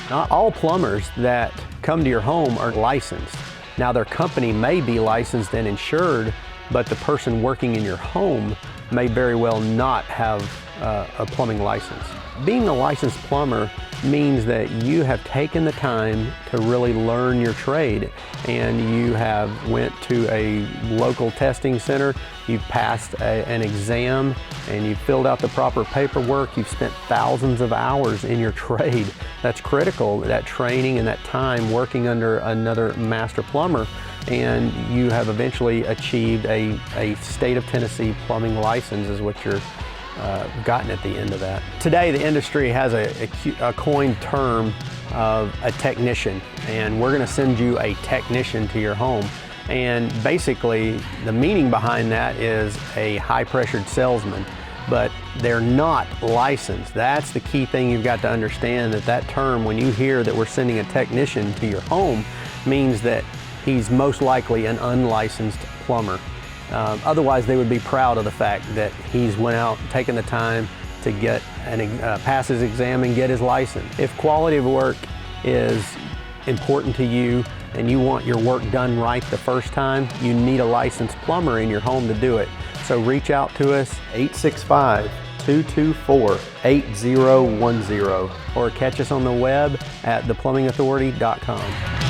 Not all plumbers that come to your home are licensed. Now, their company may be licensed and insured, but the person working in your home may very well not have a plumbing license. Being a licensed plumber means that you have taken the time to really learn your trade, and you have went to a local testing center, you've passed an exam, and you've filled out the proper paperwork. You've spent thousands of hours in your trade. That's critical, that training and that time working under another master plumber, and you have eventually achieved a state of Tennessee plumbing license is what you're gotten at the end of that. Today the industry has a coined term of a technician, and we're going to send you a technician to your home. And basically the meaning behind that is a high-pressured salesman, but they're not licensed. That's the key thing you've got to understand, that term, when you hear that we're sending a technician to your home, means that he's most likely an unlicensed plumber. Otherwise, they would be proud of the fact that he's went out, taken the time to get pass his exam and get his license. If quality of work is important to you and you want your work done right the first time, you need a licensed plumber in your home to do it. So reach out to us, 865-224-8010, or catch us on the web at theplumbingauthority.com.